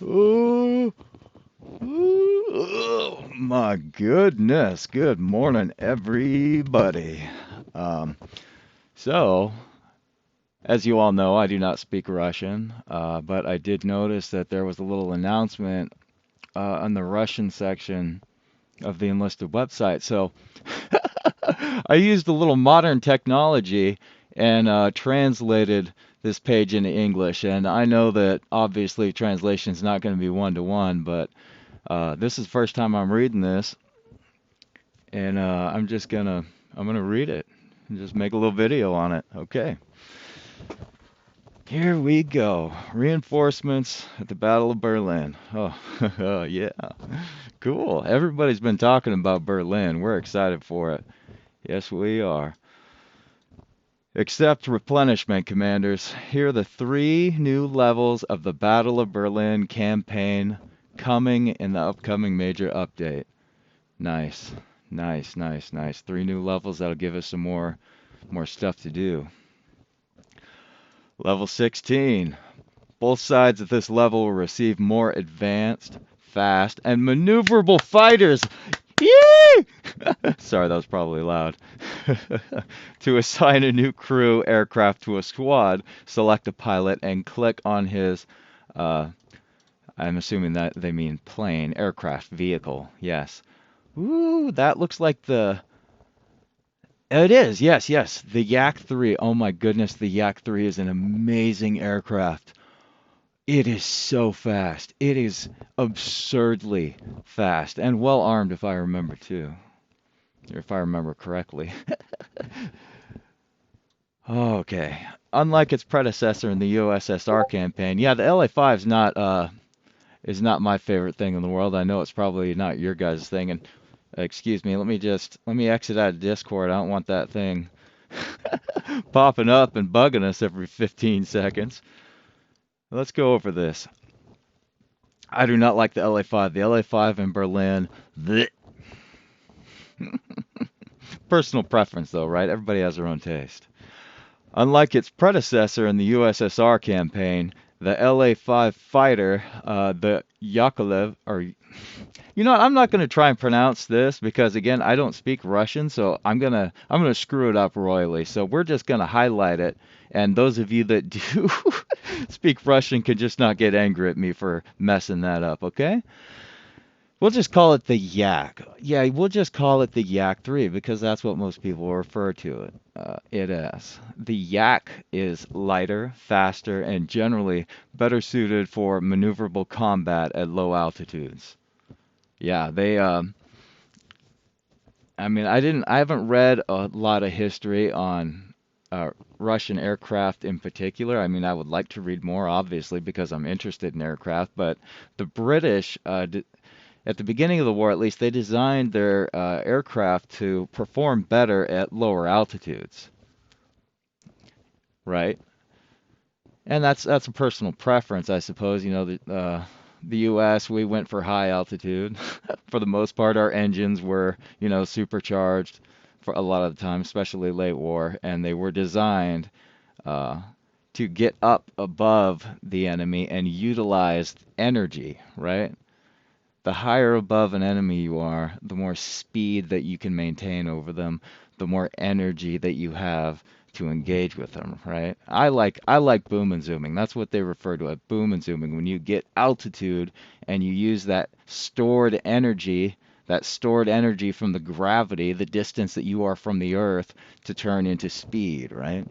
Oh, oh, my goodness. Good morning, everybody. Um, so, as you all know, I do not speak Russian, but I did notice that there was a little announcement on the Russian section of the Enlisted website. So, I used a little modern technology and translated this page into English. And I know that obviously translation is not going to be one to one, but this is the first time I'm reading this, and I'm gonna read it and just make a little video on it. Okay, here we go. Reinforcements at the Battle of Berlin. Oh, yeah, cool. Everybody's been talking about Berlin. We're excited for it. Yes, we are. Accept replenishment, commanders. Here are the three new levels of the Battle of Berlin campaign coming in the upcoming major update. Nice. Nice, nice, nice. Three new levels that'll give us some more stuff to do. Level 16. Both sides of this level will receive more advanced, fast, and maneuverable fighters. Yee! Sorry, that was probably loud. To assign a new crew aircraft to a squad, select a pilot and click on his uh, I'm assuming that they mean plane, aircraft, vehicle. Yes. Ooh, that looks like the it is, yes, yes. The Yak 3. Oh my goodness, the Yak 3 is an amazing aircraft. It is so fast. It is absurdly fast and well armed if I remember too. Or if I remember correctly. Okay. Unlike its predecessor in the USSR campaign, yeah, the LA-5 is not my favorite thing in the world. I know it's probably not your guys' thing. And excuse me, let me exit out of Discord. I don't want that thing popping up and bugging us every 15 seconds. Let's go over this. I do not like the LA-5. The LA-5 in Berlin. Blech. Personal preference, though, right? Everybody has their own taste. Unlike its predecessor in the USSR campaign, the LA-5 fighter, the Yakolev, or you know what, I'm not going to try and pronounce this because again, I don't speak Russian, so I'm gonna screw it up royally. So we're just going to highlight it, and those of you that do speak Russian can just not get angry at me for messing that up, okay? We'll just call it the Yak. Yeah, we'll just call it the Yak 3 because that's what most people refer to it as. The Yak is lighter, faster, and generally better suited for maneuverable combat at low altitudes. Yeah, I haven't read a lot of history on Russian aircraft in particular. I mean, I would like to read more, obviously, because I'm interested in aircraft, but the British at the beginning of the war, at least, they designed their aircraft to perform better at lower altitudes, right? And that's a personal preference, I suppose. You know, the U.S. we went for high altitude. For the most part, our engines were, you know, supercharged for a lot of the time, especially late war, and they were designed uh, to get up above the enemy and utilize energy, right? The higher above an enemy you are, the more speed that you can maintain over them, the more energy that you have to engage with them, right? I like boom and zooming. That's what they refer to as boom and zooming. When you get altitude and you use that stored energy from the gravity, the distance that you are from the earth to turn into speed, right?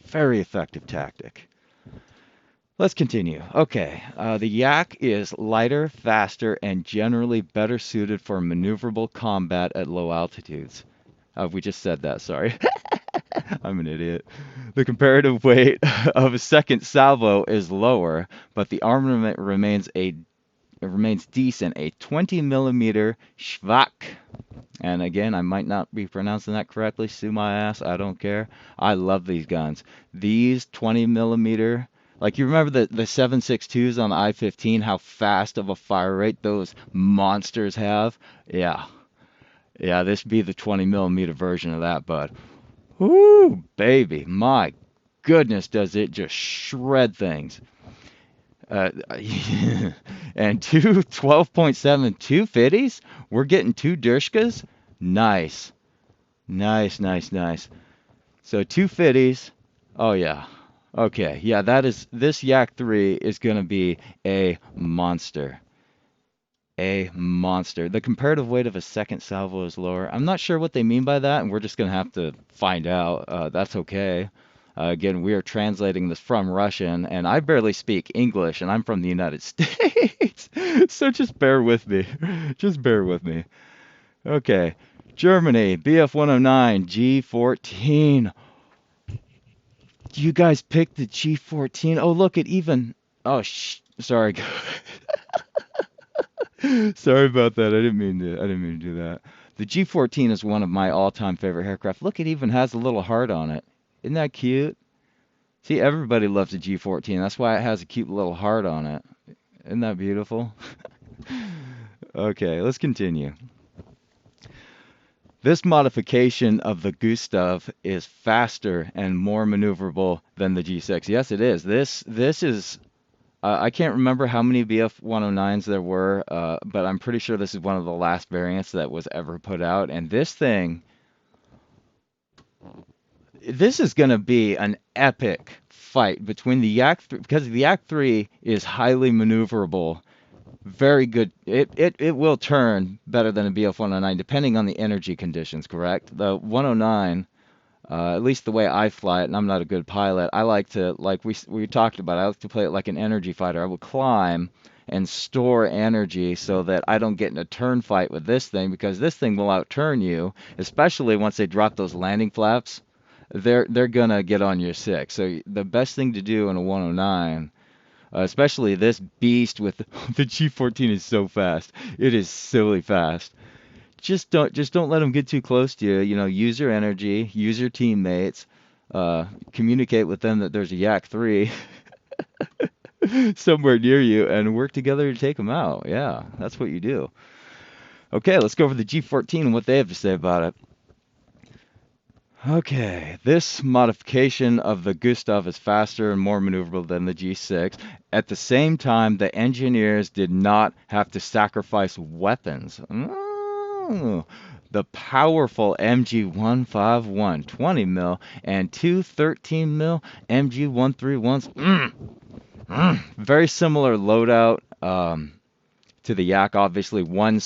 Very effective tactic. Let's continue. Okay, the Yak is lighter, faster, and generally better suited for maneuverable combat at low altitudes. We just said that, sorry. I'm an idiot. The comparative weight of a second salvo is lower, but the armament remains decent, a 20 millimeter Schwach. And again, I might not be pronouncing that correctly. Sue my ass. I don't care. I love these guns. These 20 millimeter, like you remember the 7.62s on the I-15, how fast of a fire rate those monsters have? Yeah. Yeah, this be the 20 millimeter version of that, bud. Woo, baby. My goodness, does it just shred things. And two 12.7, two fifties. We're getting two Dershkas. Nice. Nice, nice, nice. So two fifties. Oh yeah. Okay. Yeah, that is this Yak 3 is gonna be a monster. A monster. The comparative weight of a second salvo is lower. I'm not sure what they mean by that, and we're just gonna have to find out. That's okay. Again, we are translating this from Russian, and I barely speak English, and I'm from the United States. So just bear with me. Just bear with me. Okay. Germany, BF 109, G14. You guys picked the G14. Oh, look, it even. Oh, sorry. Sorry about that. I didn't mean to do that. The G14 is one of my all-time favorite aircraft. Look, it even has a little heart on it. Isn't that cute? See, everybody loves the G14. That's why it has a cute little heart on it. Isn't that beautiful? Okay, let's continue. This modification of the Gustav is faster and more maneuverable than the G6. Yes, it is. This is I can't remember how many BF-109s there were, but I'm pretty sure this is one of the last variants that was ever put out. And this is going to be an epic fight between the Yak 3, because the Yak 3 is highly maneuverable, very good. It will turn better than a BF-109 depending on the energy conditions, correct? The 109, at least the way I fly it, and I'm not a good pilot, I like to, like we talked about, I like to play it like an energy fighter. I will climb and store energy so that I don't get in a turn fight with this thing, because this thing will outturn you, especially once they drop those landing flaps. They're gonna get on your six. So the best thing to do in a 109, especially this beast with the G14 is so fast. It is silly fast. Just don't let them get too close to you. You know, use your energy, use your teammates, communicate with them that there's a Yak 3 somewhere near you, and work together to take them out. Yeah, that's what you do. Okay, let's go over the G14 and what they have to say about it. Okay, this modification of the Gustav is faster and more maneuverable than the G6. At the same time, the engineers did not have to sacrifice weapons. The powerful MG151 20 mil and two 13 mil MG131s. Very similar loadout to the Yak. Obviously, one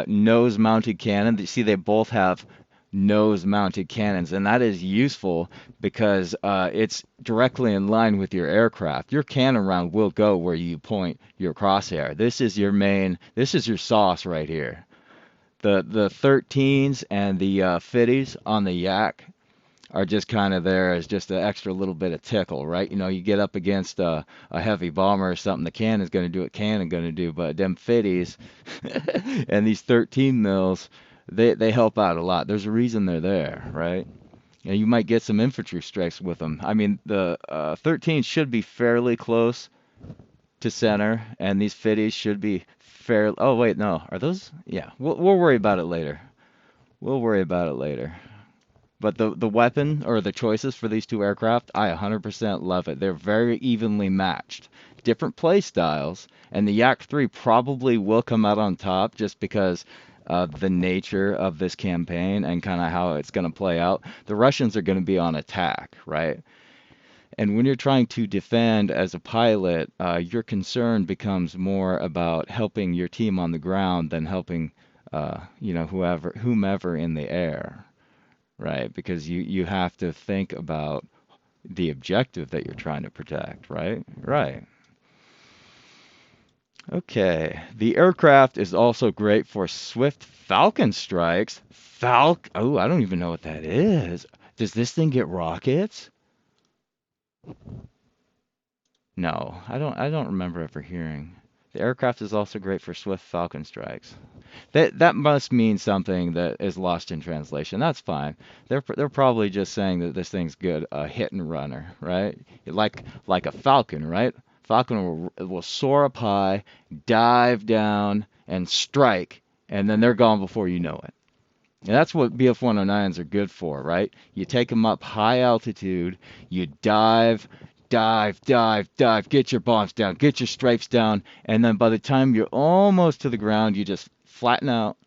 nose-mounted cannon. You see, they both have nose-mounted cannons, and that is useful because it's directly in line with your aircraft. Your cannon round will go where you point your crosshair. This is your this is your sauce right here. The 13s and the 50s on the Yak are just kind of there as just an extra little bit of tickle, right? You know, you get up against a heavy bomber or something, the cannon's going to do what cannon going to do, but them 50s and these 13 mils, they help out a lot. There's a reason they're there, right? And you might get some infantry strikes with them. I mean, the 13 should be fairly close to center, and these 50s should be fair. Oh wait, no, are those? Yeah, we'll worry about it later. We'll worry about it later. But the weapon or the choices for these two aircraft, I 100% love it. They're very evenly matched. Different play styles, and the Yak 3 probably will come out on top just because of the nature of this campaign and kind of how it's going to play out. The Russians are going to be on attack, right? And when you're trying to defend as a pilot, your concern becomes more about helping your team on the ground than helping, whomever in the air. Right, because you have to think about the objective that you're trying to protect, right? Right. Okay. The aircraft is also great for swift Falcon strikes. Oh, I don't even know what that is. Does this thing get rockets? No, I don't remember ever hearing. The aircraft is also great for swift Falcon strikes. That must mean something that is lost in translation. That's fine. They're probably just saying that this thing's good, a hit and runner, right? Like a falcon, right? Falcon will soar up high, dive down, and strike, and then they're gone before you know it. And that's what BF-109s are good for, right? You take them up high altitude, you dive, dive, dive, dive, get your bombs down, get your stripes down, and then by the time you're almost to the ground, you just flatten out,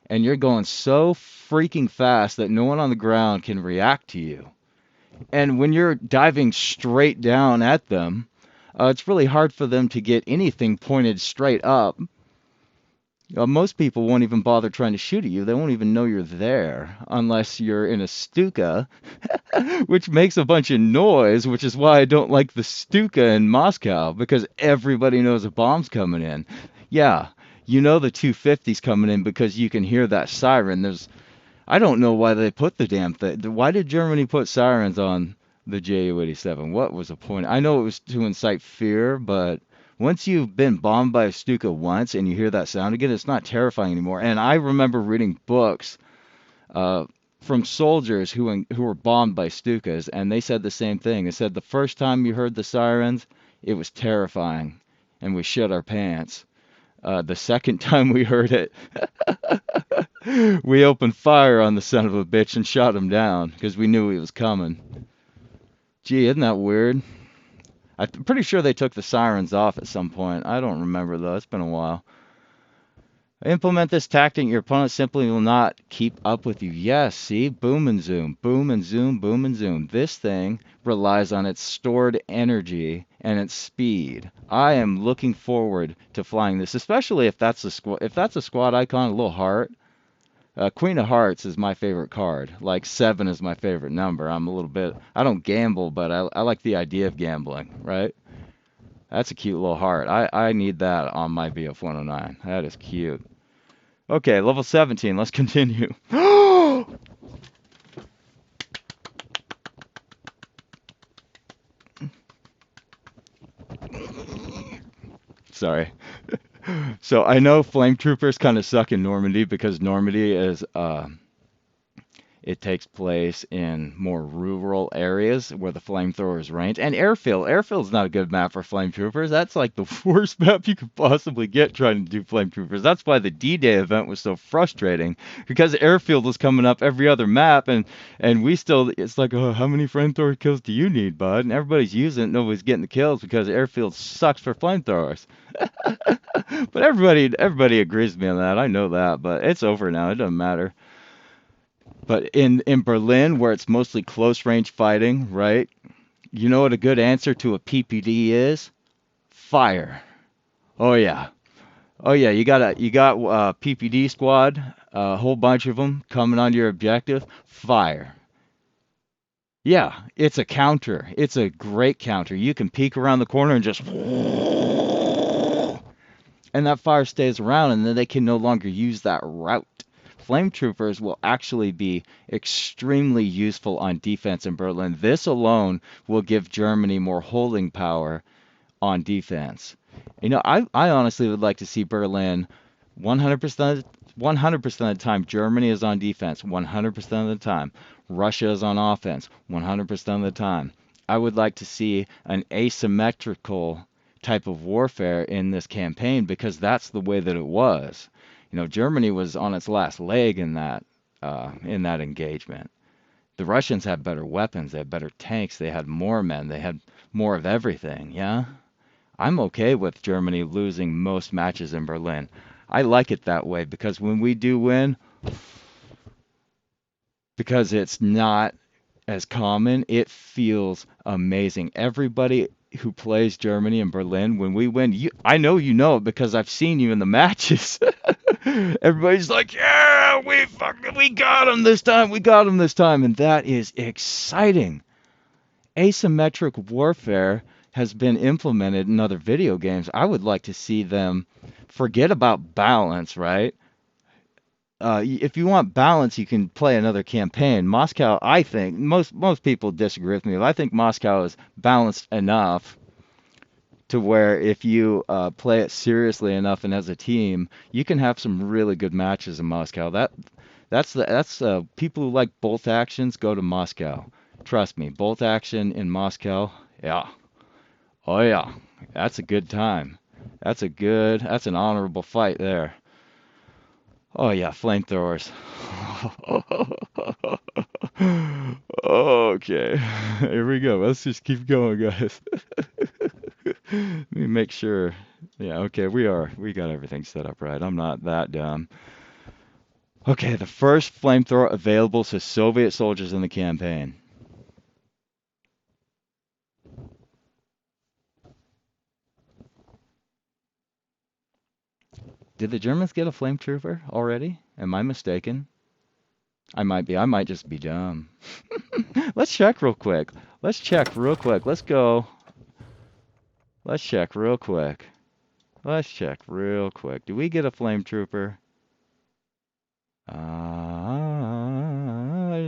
and you're going so freaking fast that no one on the ground can react to you. And when you're diving straight down at them, it's really hard for them to get anything pointed straight up. Most people won't even bother trying to shoot at you. They won't even know you're there unless you're in a Stuka, which makes a bunch of noise, which is why I don't like the Stuka in Moscow, because everybody knows a bomb's coming in. Yeah, you know the 250's coming in because you can hear that siren. I don't know why they put the damn thing. Why did Germany put sirens on the Ju-87? What was the point? I know it was to incite fear, but once you've been bombed by a Stuka once and you hear that sound again, it's not terrifying anymore. And I remember reading books uh, from soldiers who were bombed by Stukas, and they said the same thing. They said the first time you heard the sirens, it was terrifying, and we shit our pants. The second time we heard it, we opened fire on the son of a bitch and shot him down because we knew he was coming. Gee, isn't that weird? I'm pretty sure they took the sirens off at some point. I don't remember though. It's been a while. Implement this tactic. Your opponent simply will not keep up with you. Yes, see? Boom and zoom. Boom and zoom. Boom and zoom. This thing relies on its stored energy and its speed. I am looking forward to flying this, especially if that's a squad icon, a little heart. Queen of Hearts is my favorite card. Like 7 is my favorite number. I don't gamble, but I like the idea of gambling, right? That's a cute little heart. I need that on my BF 109. That is cute. Okay, level 17. Let's continue. Sorry. So I know flame troopers kind of suck in Normandy because Normandy is it takes place in more rural areas where the flamethrowers range. And airfield. Airfield's not a good map for flame troopers. That's like the worst map you could possibly get trying to do flame troopers. That's why the D-Day event was so frustrating because airfield was coming up every other map and we still it's like, oh, how many flamethrower kills do you need, bud? And everybody's using it, nobody's getting the kills because airfield sucks for flamethrowers. But everybody agrees with me on that. I know that, but it's over now. It doesn't matter. But in Berlin, where it's mostly close range fighting, right? You know what a good answer to a PPD is? Fire. Oh yeah. Oh yeah. You got PPD squad, a whole bunch of them coming on your objective. Fire. Yeah, it's a counter. It's a great counter. You can peek around the corner and just and that fire stays around, and then they can no longer use that route. Flame troopers will actually be extremely useful on defense in Berlin. This alone will give Germany more holding power on defense. You know, I honestly would like to see Berlin 100% 100% of the time Germany is on defense, 100% of the time Russia is on offense, 100% of the time. I would like to see an asymmetrical type of warfare in this campaign because that's the way that it was. You know, Germany was on its last leg in that engagement. The Russians had better weapons, they had better tanks, they had more men, they had more of everything, yeah? I'm okay with Germany losing most matches in Berlin. I like it that way because when we do win, because it's not as common, it feels amazing. Everybody who plays Germany and Berlin, when we win, I know you know it because I've seen you in the matches. Everybody's like, yeah, we got him this time, we got him this time, and that is exciting. Asymmetric warfare has been implemented in other video games. I would like to see them forget about balance, right? If you want balance, you can play another campaign. Moscow, I think, most people disagree with me, but I think Moscow is balanced enough to where if you play it seriously enough and as a team, you can have some really good matches in Moscow. That's people who like bolt actions go to Moscow. Trust me, bolt action in Moscow, yeah. Oh yeah, that's a good time. That's an honorable fight there. Oh yeah, flamethrowers. Okay, here we go. Let's just keep going, guys. Let me make sure. Yeah, okay, we got everything set up right. I'm not that dumb. Okay, the first flamethrower available to Soviet soldiers in the campaign. Did the Germans get a flame trooper already? Am I mistaken? I might be. I might just be dumb. Let's check real quick. Let's check real quick. Let's go. Let's check real quick. Let's check real quick. Do we get a flame trooper?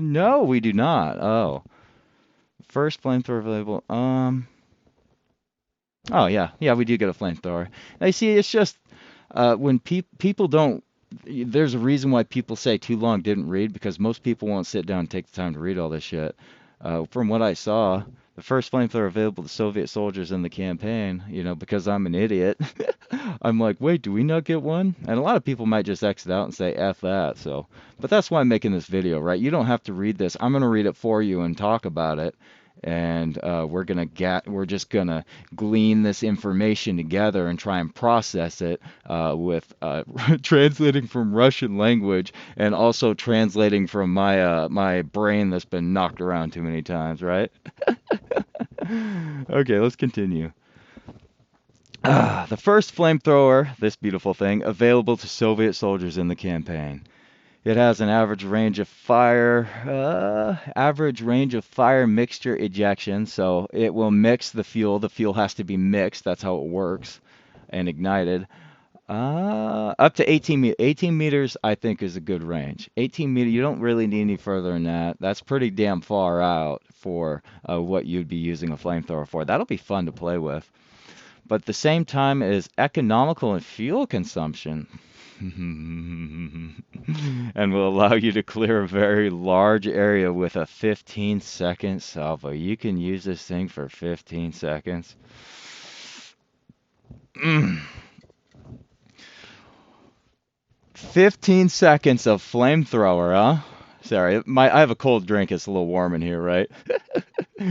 No, we do not. Oh, first flamethrower available. Oh yeah, yeah, we do get a flamethrower. Now you see, it's just when people don't. There's a reason why people say too long didn't read because most people won't sit down and take the time to read all this shit. From what I saw, the first flamethrower available to Soviet soldiers in the campaign, because I'm an idiot, I'm like, wait, do we not get one? And a lot of people might just exit out and say F that. So, but that's why I'm making this video, right? You don't have to read this. I'm gonna read it for you and talk about it. And we're just gonna glean this information together and try and process it with translating from Russian language and also translating from my brain that's been knocked around too many times, right? Okay, let's continue. The first flamethrower, this beautiful thing, available to Soviet soldiers in the campaign. It has an average range of fire mixture ejection, so it will mix the fuel. The fuel has to be mixed. That's how it works and ignited. Up to 18 meters. 18 meters, I think, is a good range. 18 meters, you don't really need any further than that. That's pretty damn far out for what you'd be using a flamethrower for. That'll be fun to play with. But at the same time, it is economical in fuel consumption. And will allow you to clear a very large area with a 15-second salvo. You can use this thing for 15 seconds. 15 seconds of flamethrower, huh? Sorry, I have a cold drink. It's a little warm in here, right?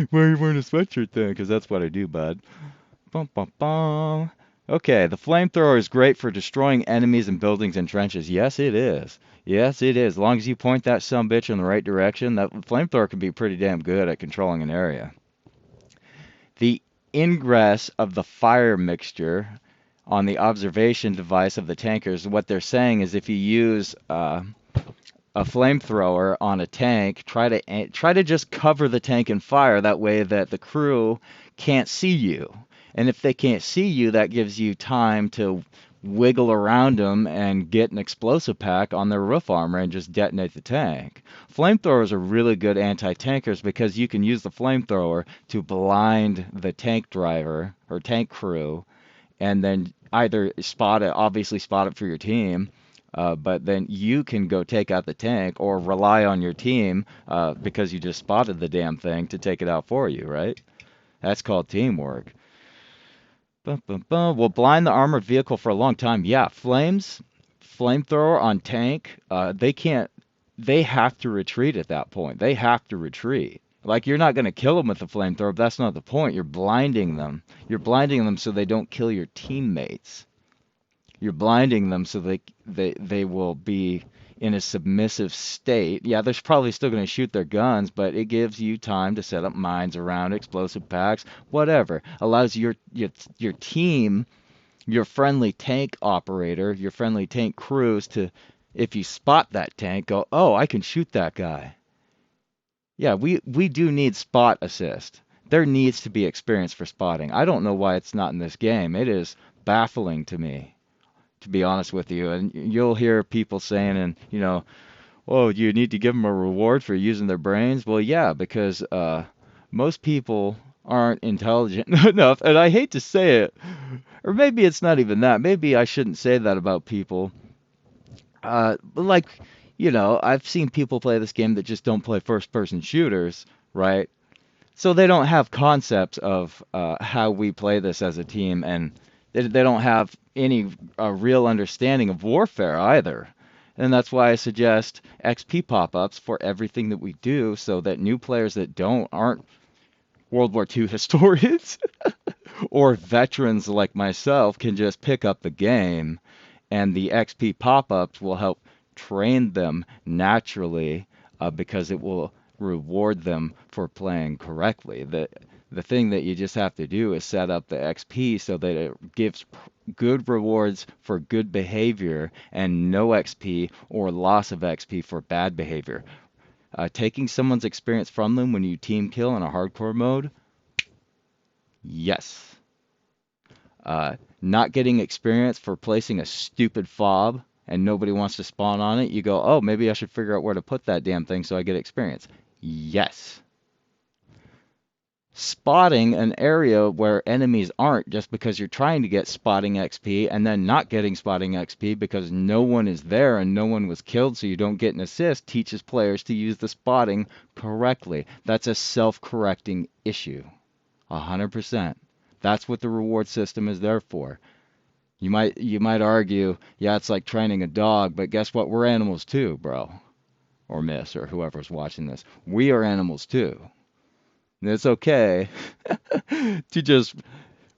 Why are you wearing a sweatshirt then? Because that's what I do, bud. Bum, bum, bum. Okay, the flamethrower is great for destroying enemies and buildings and trenches. Yes, it is. Yes, it is. As long as you point that sumbitch in the right direction, that flamethrower can be pretty damn good at controlling an area. The ingress of the fire mixture on the observation device of the tankers, what they're saying is if you use a flamethrower on a tank, try to just cover the tank in fire. That way that the crew can't see you. And if they can't see you, that gives you time to wiggle around them and get an explosive pack on their roof armor and just detonate the tank. Flamethrowers are really good anti-tankers because you can use the flamethrower to blind the tank driver or tank crew and then either obviously spot it for your team, but then you can go take out the tank or rely on your team because you just spotted the damn thing to take it out for you, right? That's called teamwork. Bum, bum, bum. Will blind the armored vehicle for a long time. Yeah, flamethrower on tank, they have to retreat at that point. They have to retreat. Like, you're not going to kill them with the flamethrower, but that's not the point. You're blinding them. You're blinding them so they don't kill your teammates. You're blinding them so they will be in a submissive state. Yeah, they're probably still going to shoot their guns, but it gives you time to set up mines around explosive packs, whatever. Allows your team, your friendly tank operator, your friendly tank crews to, if you spot that tank, go, oh, I can shoot that guy. Yeah, we do need spot assist. There needs to be experience for spotting. I don't know why it's not in this game. It is baffling to me, to be honest with you. And you'll hear people saying, oh, you need to give them a reward for using their brains. Well, yeah, because most people aren't intelligent enough. And I hate to say it, or maybe it's not even that. Maybe I shouldn't say that about people. Like, I've seen people play this game that just don't play first-person shooters, right? So they don't have concepts of how we play this as a team, and they don't have any real understanding of warfare either. And that's why I suggest XP pop-ups for everything that we do so that new players that aren't World War II historians or veterans like myself can just pick up the game, and the XP pop-ups will help train them naturally because it will reward them for playing correctly. The thing that you just have to do is set up the XP so that it gives good rewards for good behavior and no XP or loss of XP for bad behavior. Taking someone's experience from them when you team kill in a hardcore mode, yes. Not getting experience for placing a stupid fob and nobody wants to spawn on it, you go, oh, maybe I should figure out where to put that damn thing so I get experience. Yes. Spotting an area where enemies aren't just because you're trying to get spotting XP and then not getting spotting XP because no one is there and no one was killed so you don't get an assist teaches players to use the spotting correctly. That's a self-correcting issue. 100%. That's what the reward system is there for. You might argue, yeah, it's like training a dog, but guess what? We're animals too, bro, or miss, or whoever's watching this. We are animals too. And it's okay to just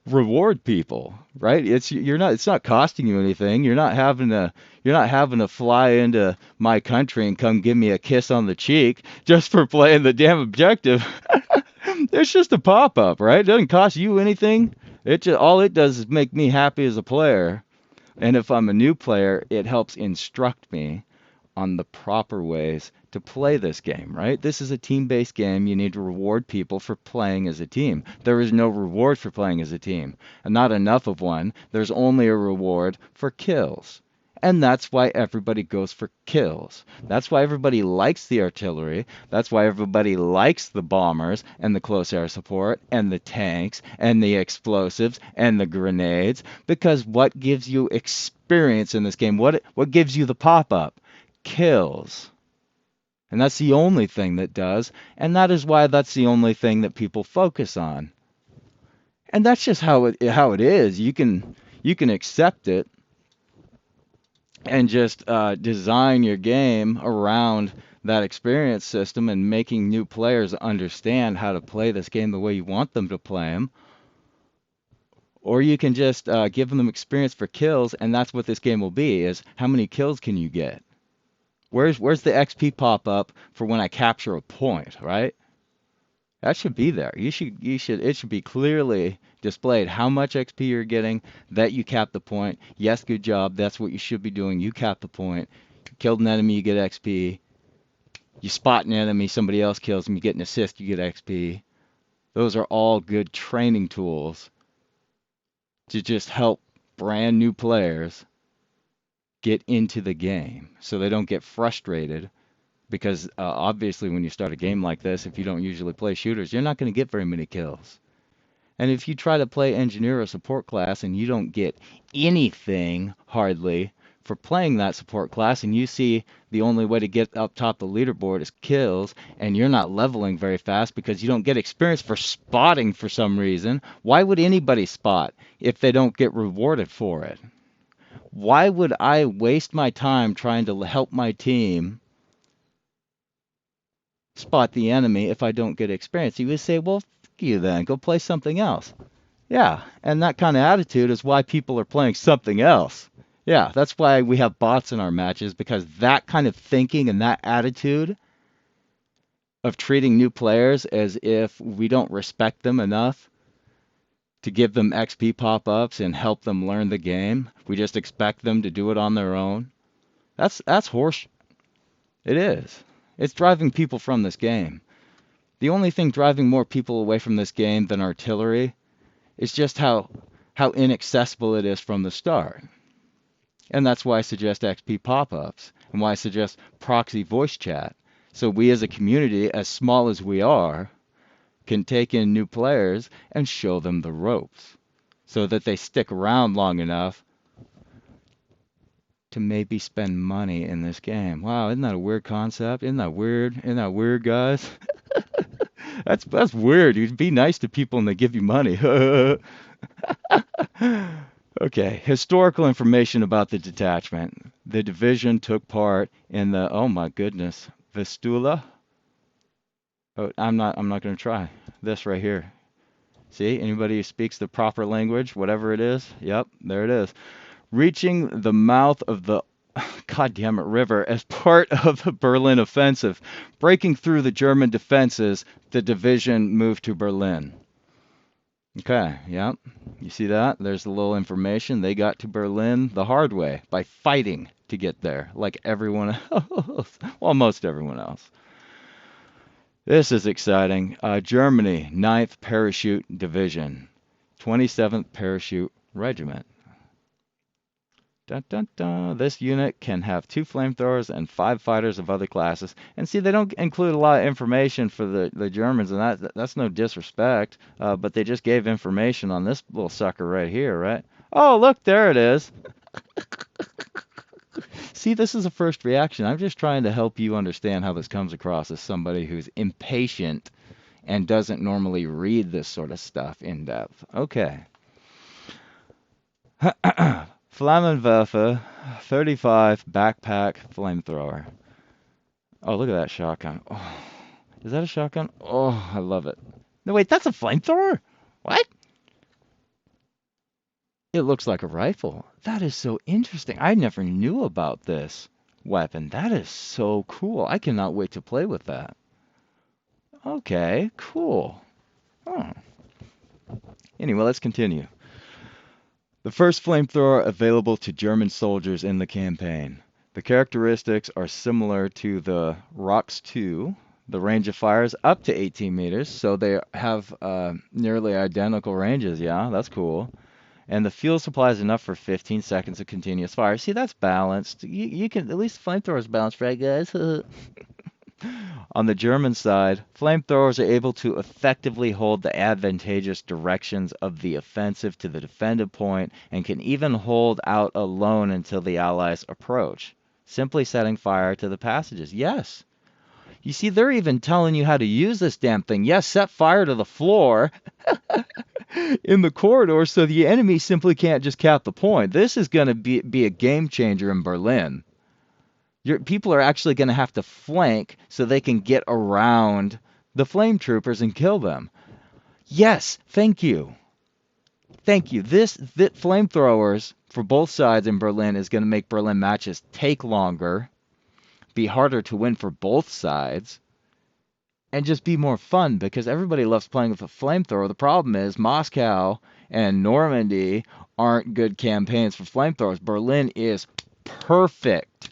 reward people, right? It's not costing you anything. You're not having to fly into my country and come give me a kiss on the cheek just for playing the damn objective. It's just a pop-up, right? It doesn't cost you anything. All it does is make me happy as a player. And if I'm a new player, it helps instruct me on the proper ways to play this game, right? This is a team-based game. You need to reward people for playing as a team. There is no reward for playing as a team, and not enough of one. There's only a reward for kills. And that's why everybody goes for kills. That's why everybody likes the artillery. That's why everybody likes the bombers and the close air support and the tanks and the explosives and the grenades. Because what gives you experience in this game? What gives you the pop-up? Kills. And that's the only thing that does. And that is why that's the only thing that people focus on. And that's just how it is. You can accept it and just design your game around that experience system and making new players understand how to play this game the way you want them to play them. Or you can just give them experience for kills, and that's what this game will be, is how many kills can you get? Where's the XP pop up for when I capture a point, right? That should be there. It should be clearly displayed how much XP you're getting, that you cap the point. Yes, good job. That's what you should be doing. You cap the point. You killed an enemy, you get XP. You spot an enemy, somebody else kills him, you get an assist, you get XP. Those are all good training tools to just help brand new players get into the game so they don't get frustrated. Because obviously, when you start a game like this, if you don't usually play shooters, you're not going to get very many kills. And if you try to play engineer or support class and you don't get anything hardly for playing that support class, and you see the only way to get up top the leaderboard is kills, and you're not leveling very fast because you don't get experience for spotting for some reason, why would anybody spot if they don't get rewarded for it? Why would I waste my time trying to help my team spot the enemy if I don't get experience? You would say, well, fuck you then, go play something else. Yeah, and that kind of attitude is why people are playing something else. Yeah, that's why we have bots in our matches, because that kind of thinking and that attitude of treating new players as if we don't respect them enough to give them XP pop-ups and help them learn the game. We just expect them to do it on their own. That's horse. It is. It's driving people from this game. The only thing driving more people away from this game than artillery is just how inaccessible it is from the start. And that's why I suggest XP pop-ups and why I suggest proxy voice chat. So we as a community, as small as we are, can take in new players and show them the ropes so that they stick around long enough to maybe spend money in this game. Wow, isn't that a weird concept? Isn't that weird? Isn't that weird, guys? That's weird. You'd be nice to people and they give you money. Okay, historical information about the detachment. The division took part in the, oh my goodness, Vistula. Oh, I'm not going to try this right here. See, anybody who speaks the proper language, whatever it is, yep, there it is. Reaching the mouth of the goddamn it river as part of the Berlin offensive, breaking through the German defenses, the division moved to Berlin. Okay, yep. You see that? There's a little information. They got to Berlin the hard way by fighting to get there, like everyone else. Well, most everyone else. This is exciting. Germany, 9th Parachute Division, 27th Parachute Regiment. Dun, dun, dun. This unit can have 2 flamethrowers and 5 fighters of other classes. And see, they don't include a lot of information for the Germans, and that's no disrespect, but they just gave information on this little sucker right here, right? Oh, look, there it is. See, this is a first reaction. I'm just trying to help you understand how this comes across as somebody who's impatient and doesn't normally read this sort of stuff in depth. Okay. Flammenwerfer 35 backpack flamethrower. Oh, look at that shotgun. Oh, is that a shotgun? Oh, I love it. No, wait, that's a flamethrower? What? It looks like a rifle. That is so interesting. I never knew about this weapon. That is so cool. I cannot wait to play with that. Okay, cool. Oh. Anyway, let's continue. The first flamethrower available to German soldiers in the campaign. The characteristics are similar to the ROX 2. The range of fire is up to 18 meters, so they have nearly identical ranges. Yeah, that's cool. And the fuel supply is enough for 15 seconds of continuous fire. See, that's balanced. You can, at least flamethrower is balanced, right, guys? On the German side, flamethrowers are able to effectively hold the advantageous directions of the offensive to the defended point and can even hold out alone until the Allies approach, simply setting fire to the passages. Yes. You see, they're even telling you how to use this damn thing. Yes, set fire to the floor in the corridor so the enemy simply can't just cap the point. This is going to be a game changer in Berlin. People are actually going to have to flank so they can get around the flame troopers and kill them. Yes, thank you. Thank you. This flamethrowers for both sides in Berlin is going to make Berlin matches take longer, be harder to win for both sides, and just be more fun because everybody loves playing with a flamethrower. The problem is Moscow and Normandy aren't good campaigns for flamethrowers. Berlin is perfect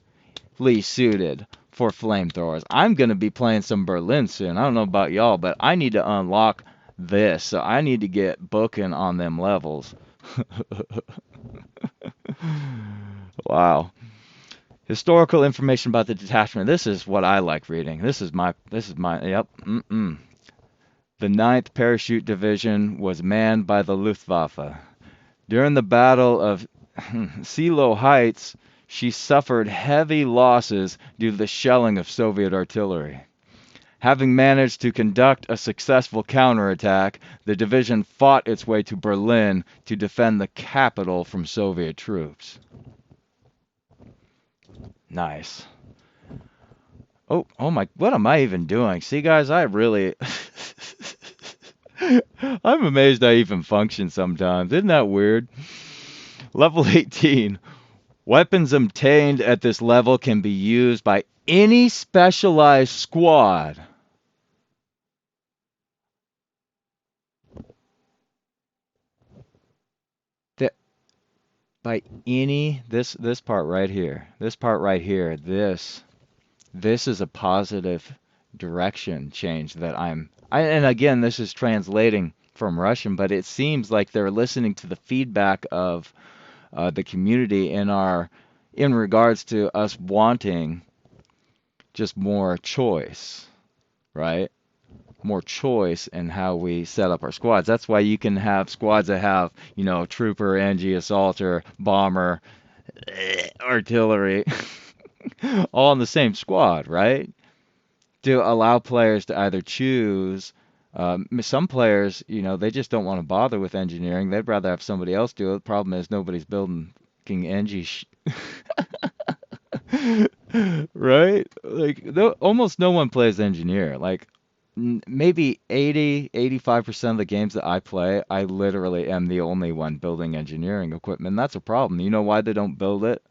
suited for flamethrowers. I'm going to be playing some Berlin soon. I don't know about y'all, but I need to unlock this. So I need to get booking on them levels. Wow. Historical information about the detachment. This is what I like reading. Yep. The 9th Parachute Division was manned by the Luftwaffe. During the Battle of Silo Heights, she suffered heavy losses due to the shelling of Soviet artillery. Having managed to conduct a successful counterattack, the division fought its way to Berlin to defend the capital from Soviet troops. Nice. Oh my, what am I even doing? See, guys, I really... I'm amazed I even function sometimes. Isn't that weird? Level 18. Weapons obtained at this level can be used by any specialized squad. That by any this part right here. This part right here. This is a positive direction change that and again, this is translating from Russian, but it seems like they're listening to the feedback of the community in regards to us wanting just more choice, right? More choice in how we set up our squads. That's why you can have squads that have, trooper, NG, assaulter, bomber, artillery, all in the same squad, right? To allow players to either choose Some players, they just don't want to bother with engineering. They'd rather have somebody else do it. The problem is nobody's building fucking right? Like, no, almost no one plays engineer. Like, maybe 85% of the games that I play, I literally am the only one building engineering equipment. That's a problem. You know why they don't build it?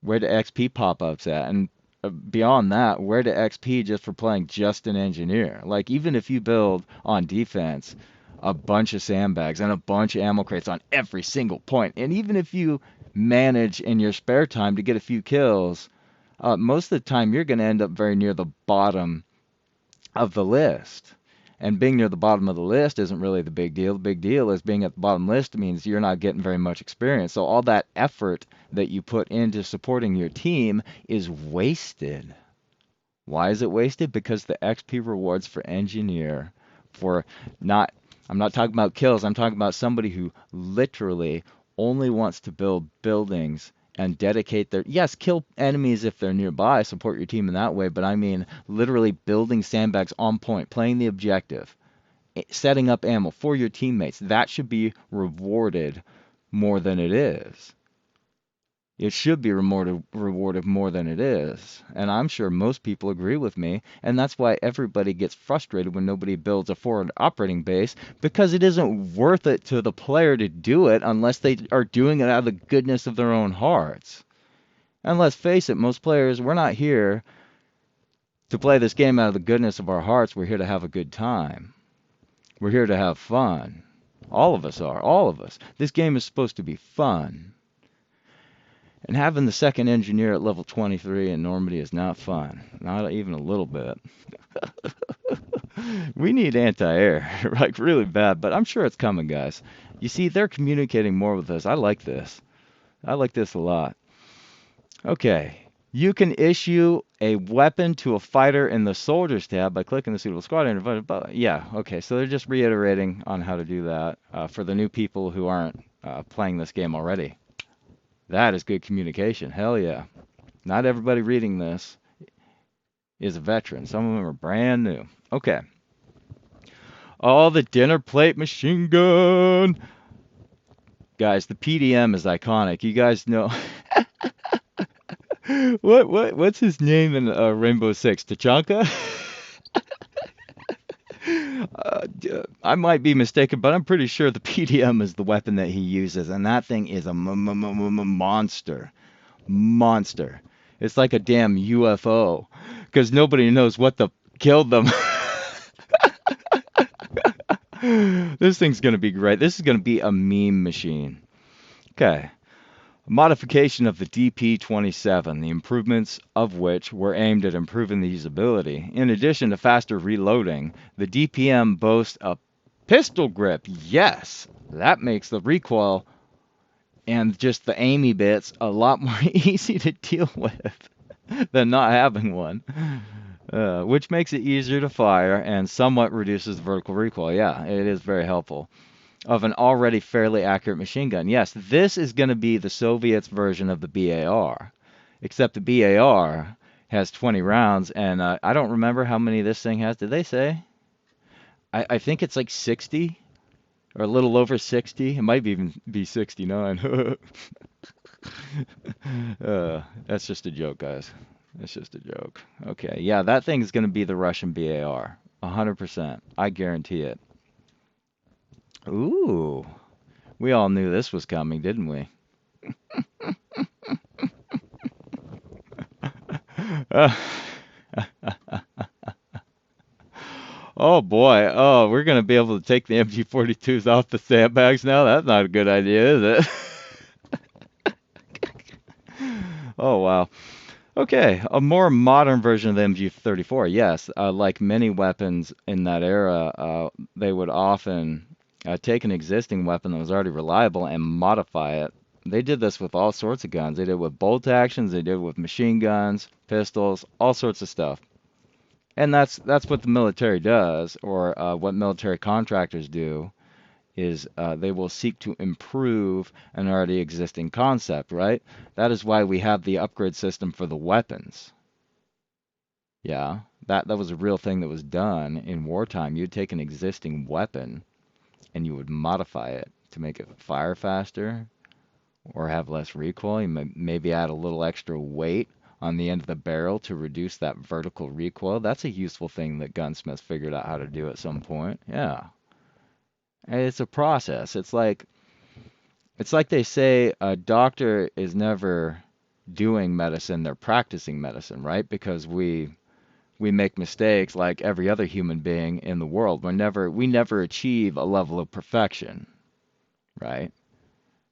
Where the XP pop-ups at? And beyond that, where the XP just for playing just an engineer? Like, even if you build on defense a bunch of sandbags and a bunch of ammo crates on every single point, and even if you manage in your spare time to get a few kills, most of the time you're going to end up very near the bottom of the list. And being near the bottom of the list isn't really the big deal. The big deal is being at the bottom list means you're not getting very much experience. So all that effort that you put into supporting your team is wasted. Why is it wasted? Because the XP rewards for engineer for not I'm not talking about kills, I'm talking about somebody who literally only wants to build buildings and dedicate their yes, kill enemies if they're nearby, support your team in that way, but I mean literally building sandbags on point, playing the objective, setting up ammo for your teammates. That should be rewarded more than it is. It should be rewarded more than it is. And I'm sure most people agree with me. And that's why everybody gets frustrated when nobody builds a forward operating base because it isn't worth it to the player to do it unless they are doing it out of the goodness of their own hearts. And let's face it, most players, we're not here to play this game out of the goodness of our hearts. We're here to have a good time. We're here to have fun. All of us are. All of us. This game is supposed to be fun. And having the second engineer at level 23 in Normandy is not fun. Not even a little bit. We need anti-air, like really bad, but I'm sure it's coming, guys. You see, they're communicating more with us. I like this. I like this a lot. Okay. You can issue a weapon to a fighter in the soldiers tab by clicking the suitable squad. Yeah, okay. So they're just reiterating on how to do that for the new people who aren't playing this game already. That is good communication. Hell yeah. Not everybody reading this is a veteran. Some of them are brand new. Okay. Oh, the dinner plate machine gun. Guys, the PDM is iconic. You guys know what's his name in Rainbow Six? Tachanka? I might be mistaken, but I'm pretty sure the PDM is the weapon that he uses, and that thing is a monster. Monster. It's like a damn UFO because nobody knows what the killed them. This thing's going to be great. This is going to be a meme machine. Okay. Modification of the DP-27, the improvements of which were aimed at improving the usability. In addition to faster reloading, the DPM boasts a pistol grip. Yes, that makes the recoil and just the aiming bits a lot more easy to deal with than not having one. Which makes it easier to fire and somewhat reduces the vertical recoil. Yeah, it is very helpful. Of an already fairly accurate machine gun. Yes, this is going to be the Soviets' version of the BAR, except the BAR has 20 rounds, and I don't remember how many this thing has. Did they say? I think it's like 60 or a little over 60. It might even be 69. That's just a joke, guys. That's just a joke. Okay, yeah, that thing is going to be the Russian BAR. 100%. I guarantee it. Ooh. We all knew this was coming, didn't we? Oh boy. Oh, we're going to be able to take the MG42s off the sandbags now? That's not a good idea, is it? Oh, wow. Okay, a more modern version of the MG34. Yes, like many weapons in that era, they would often take an existing weapon that was already reliable and modify it. They did this with all sorts of guns. They did it with bolt actions, they did it with machine guns, pistols, all sorts of stuff. And that's what the military does, or what military contractors do, is they will seek to improve an already existing concept, right? That is why we have the upgrade system for the weapons. Yeah. That was a real thing that was done in wartime. You'd take an existing weapon and you would modify it to make it fire faster or have less recoil. You maybe add a little extra weight on the end of the barrel to reduce that vertical recoil. That's a useful thing that gunsmiths figured out how to do at some point. Yeah. And it's a process. It's like they say a doctor is never doing medicine, they're practicing medicine, right? Because we make mistakes like every other human being in the world. We never achieve a level of perfection, right?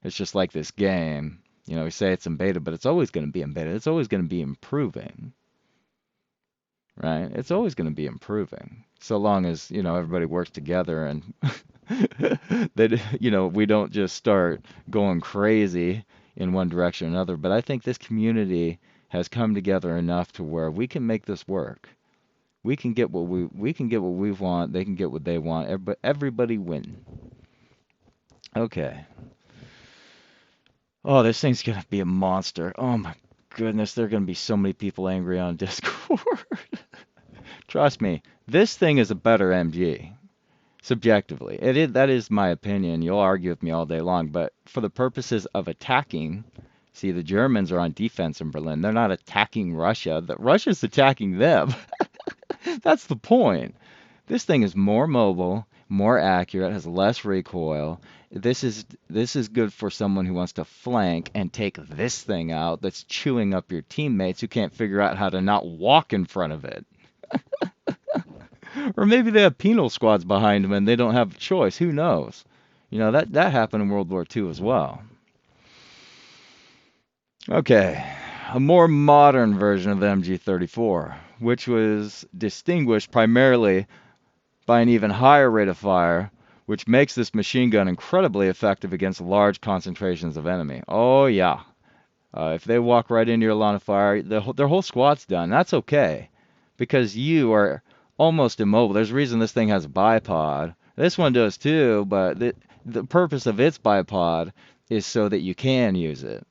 It's just like this game. We say it's in beta, but it's always going to be in beta. It's always going to be improving, right? It's always going to be improving. So long as, everybody works together and that, we don't just start going crazy in one direction or another. But I think this community has come together enough to where we can make this work. We can get what we want. They can get what they want. Everybody win. Okay. Oh, this thing's gonna be a monster. Oh my goodness, there are gonna be so many people angry on Discord. Trust me, this thing is a better MG, subjectively. That is my opinion. You'll argue with me all day long, but for the purposes of attacking, see, the Germans are on defense in Berlin. They're not attacking Russia. Russia's attacking them. That's the point. This thing is more mobile, more accurate, has less recoil. This is good for someone who wants to flank and take this thing out that's chewing up your teammates who can't figure out how to not walk in front of it. Or maybe they have penal squads behind them and they don't have a choice. Who knows? That happened in World War II as well. Okay, a more modern version of the MG34, which was distinguished primarily by an even higher rate of fire, which makes this machine gun incredibly effective against large concentrations of enemy. Oh yeah, if they walk right into your line of fire, their whole squad's done. That's okay, because you are almost immobile. There's a reason this thing has a bipod. This one does too, but the purpose of its bipod is so that you can use it.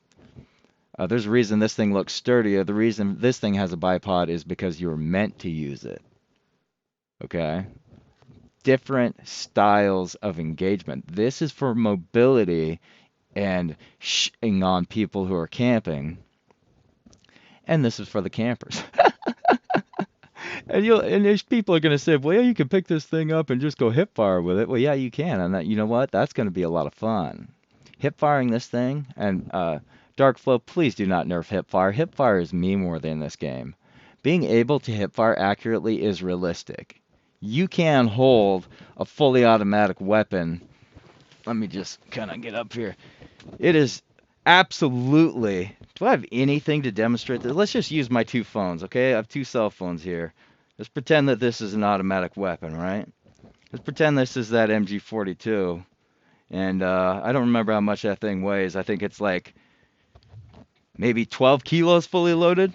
There's a reason this thing looks sturdier. The reason this thing has a bipod is because you're meant to use it. Okay? Different styles of engagement. This is for mobility and shitting on people who are camping. And this is for the campers. And there's people are going to say, well, yeah, you can pick this thing up and just go hip fire with it. Well, yeah, you can. And you know what? That's going to be a lot of fun. Hip firing this thing, and Darkflow, please do not nerf hipfire. Hipfire is meme-worthy in this game. Being able to hipfire accurately is realistic. You can hold a fully automatic weapon. Let me just kind of get up here. It is absolutely... Do I have anything to demonstrate this? Let's just use my two phones, okay? I have two cell phones here. Let's pretend that this is an automatic weapon, right? Let's pretend this is that MG42. And I don't remember how much that thing weighs. I think it's like maybe 12 kilos fully loaded.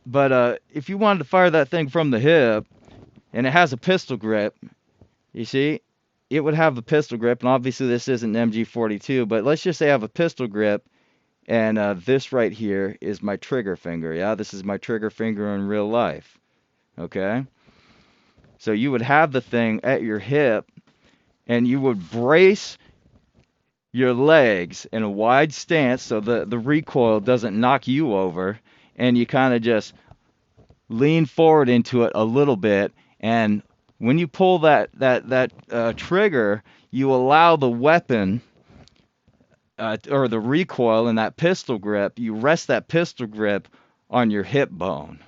But if you wanted to fire that thing from the hip, and it has a pistol grip, you see, it would have a pistol grip, and obviously this isn't an MG42, but let's just say I have a pistol grip, and this right here is my trigger finger, yeah? This is my trigger finger in real life, okay? So you would have the thing at your hip, and you would brace your legs in a wide stance so the recoil doesn't knock you over, and you kind of just lean forward into it a little bit, and when you pull that trigger, you allow the weapon or the recoil in that pistol grip, you rest that pistol grip on your hip bone.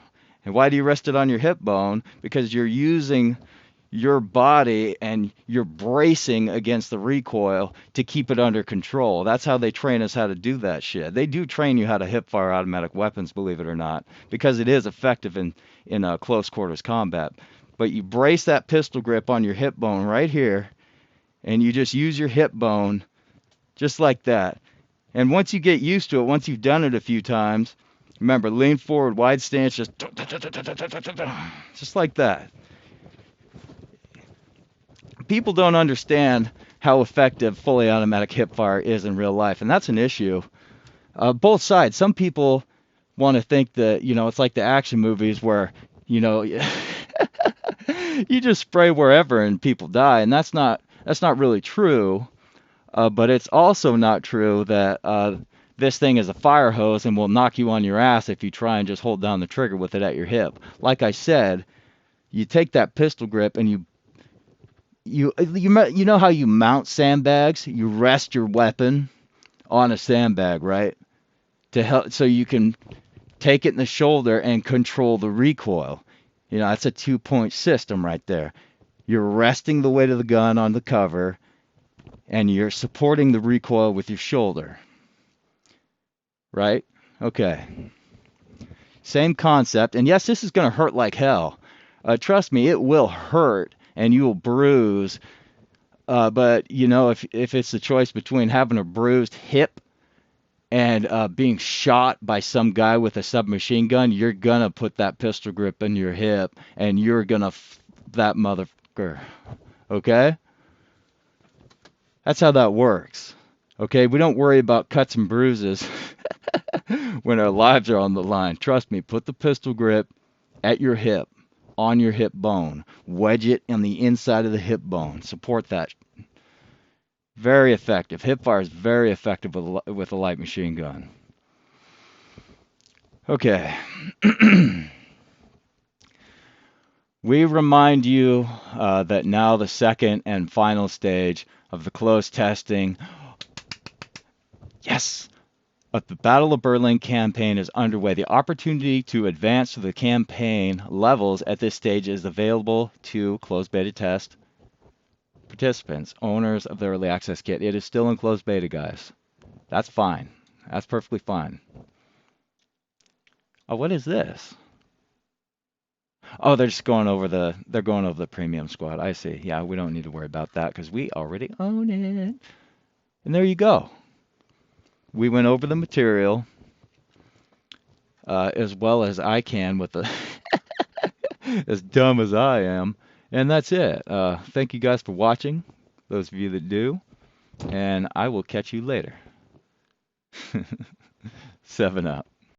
And why do you rest it on your hip bone? Because you're using your body and you're bracing against the recoil to keep it under control. That's how they train us how to do that shit. They do train you how to hip fire automatic weapons, believe it or not, because it is effective in close quarters combat. But you brace that pistol grip on your hip bone right here, and you just use your hip bone just like that. And once you get used to it, once you've done it a few times, remember, lean forward, wide stance, just like that. People don't understand how effective fully automatic hip fire is in real life, and that's an issue. Both sides. Some people want to think that, it's like the action movies where, You just spray wherever and people die, and that's not really true. But it's also not true that this thing is a fire hose and will knock you on your ass if you try and just hold down the trigger with it at your hip. Like I said, you take that pistol grip and you know how you mount sandbags? You rest your weapon on a sandbag, right? To help so you can take it in the shoulder and control the recoil. You know, that's a 2-point system right there. You're resting the weight of the gun on the cover and you're supporting the recoil with your shoulder, right? Okay. Same concept. And yes, this is going to hurt like hell. Trust me, it will hurt and you will bruise. But, you know, if it's the choice between having a bruised hip and being shot by some guy with a submachine gun, you're going to put that pistol grip in your hip and you're going to that motherfucker. Okay? That's how that works. Okay? We don't worry about cuts and bruises when our lives are on the line. Trust me, put the pistol grip at your hip, on your hip bone. Wedge it on the inside of the hip bone. Support that. Very effective. Hip fire is very effective with a light machine gun. Okay. We remind you that now the second and final stage of the closed testing, yes, of the Battle of Berlin campaign is underway. The opportunity to advance to the campaign levels at this stage is available to closed beta test participants, owners of the early access kit. It is still in closed beta, guys. That's fine. That's perfectly fine. Oh, what is this? Oh, they're going over the premium squad. I see. Yeah, we don't need to worry about that because we already own it. And there you go. We went over the material as well as I can with the as dumb as I am. And that's it. Thank you guys for watching, those of you that do. And I will catch you later. 7 up.